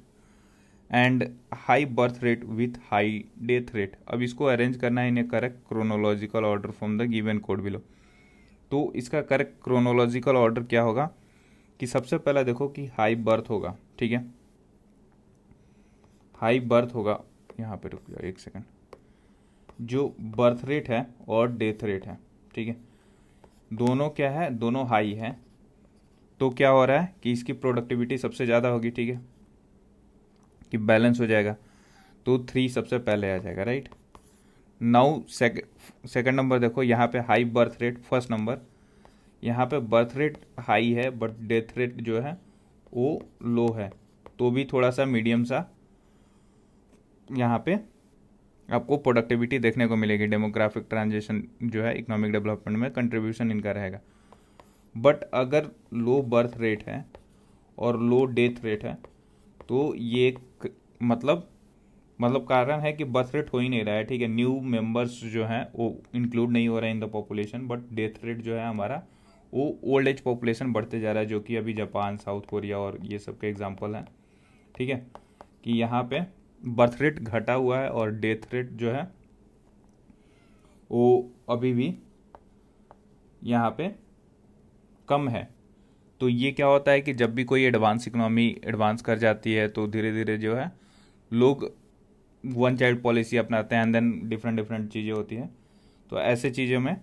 Speaker 1: and high birth rate with high death rate. अब इसको अरेंज करना है in a correct chronological order from the given code below. तो इसका करेक्ट क्रोनोलॉजिकल ऑर्डर क्या होगा कि सबसे पहला देखो कि हाई बर्थ होगा, ठीक है, हाई बर्थ होगा। यहाँ पे रुक जाओ एक सेकंड, जो बर्थ रेट है और डेथ रेट है, ठीक है, दोनों क्या है, दोनों हाई है। तो क्या हो रहा है कि इसकी प्रोडक्टिविटी सबसे ज़्यादा होगी, ठीक है, कि बैलेंस हो जाएगा। तो 3 सबसे पहले आ जाएगा, राइट। नाउ सेकंड नंबर देखो यहाँ पे high birth rate first number, यहाँ पे बर्थ रेट हाई है बट डेथ रेट जो है वो लो है, तो भी थोड़ा सा मीडियम सा यहाँ पे आपको प्रोडक्टिविटी देखने को मिलेगी। डेमोग्राफिक ट्रांजिशन जो है इकोनॉमिक डेवलपमेंट में कंट्रीब्यूशन इनका रहेगा। बट अगर लो बर्थ रेट है और लो डेथ रेट है तो ये मतलब कारण है कि बर्थ रेट हो ही नहीं रहा है, ठीक है, न्यू मेंबर्स जो हैं वो इंक्लूड नहीं हो रहे हैं in the population. But death rate जो है हमारा वो ओल्ड एज पॉपुलेशन बढ़ते जा रहा है, जो कि अभी जापान साउथ कोरिया और ये सब के एग्जांपल हैं, ठीक है, कि यहाँ पे बर्थ रेट घटा हुआ है और डेथ रेट जो है वो अभी भी यहाँ पे कम है। तो ये क्या होता है कि जब भी कोई एडवांस इकोनॉमी एडवांस कर जाती है तो धीरे धीरे जो है लोग वन चाइल्ड पॉलिसी अपनाते हैं एंड देन डिफरेंट डिफरेंट चीज़ें होती हैं। तो ऐसे चीज़ों में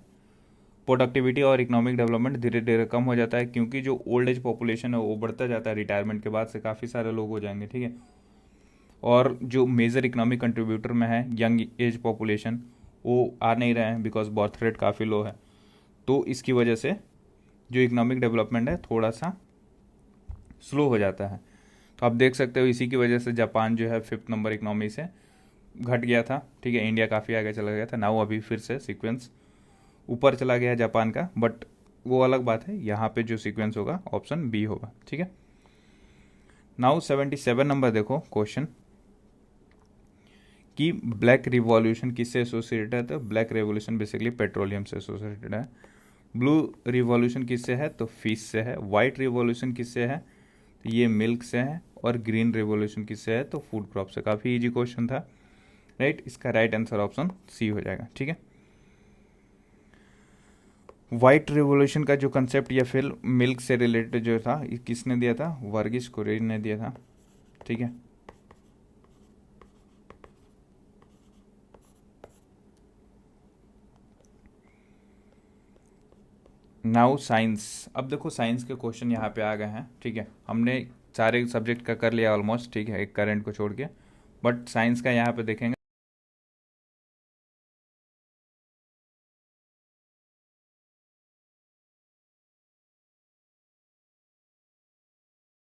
Speaker 1: प्रोडक्टिविटी और इकोनॉमिक डेवलपमेंट धीरे धीरे कम हो जाता है, क्योंकि जो ओल्ड एज पॉपुलेशन है वो बढ़ता जाता है, रिटायरमेंट के बाद से काफ़ी सारे लोग हो जाएंगे, ठीक है। और जो मेजर इकोनॉमिक कंट्रीब्यूटर में है यंग एज पॉपुलेशन वो आ नहीं रहे हैं बिकॉज बर्थ रेट काफ़ी लो है। तो इसकी वजह से जो इकोनॉमिक डेवलपमेंट है थोड़ा सा स्लो हो जाता है। तो आप देख सकते हो इसी की वजह से जापान जो है 5th नंबर इकोनॉमी से घट गया था, ठीक है, इंडिया काफ़ी आगे चला गया था। नाउ अभी फिर से सीक्वेंस ऊपर चला गया है जापान का, बट वो अलग बात है। यहाँ पे जो सीक्वेंस होगा ऑप्शन बी होगा, ठीक है। नाउ 77 नंबर देखो क्वेश्चन कि ब्लैक रिवॉल्यूशन किससे एसोसिएटेड है, तो ब्लैक रेवोल्यूशन बेसिकली पेट्रोलियम से एसोसिएटेड है। ब्लू रिवॉल्यूशन किससे है, तो फिश से है। वाइट रिवॉल्यूशन किससे है, तो ये मिल्क से है। और ग्रीन रिवॉल्यूशन किससे है, तो फूड क्रॉप से। काफ़ी इजी क्वेश्चन था, राइट। इसका राइट आंसर ऑप्शन सी हो जाएगा, ठीक है। वाइट रिवॉल्यूशन का जो कंसेप्ट या फिर मिल्क से रिलेटेड जो था किसने दिया था, वर्गीस कुरियन ने दिया था, ठीक है। Now science. अब देखो साइंस के क्वेश्चन यहाँ पे आ गए हैं, ठीक है। हमने सारे सब्जेक्ट का कर लिया ऑलमोस्ट, ठीक है, एक करंट को छोड़ के। बट साइंस का यहाँ पे देखेंगे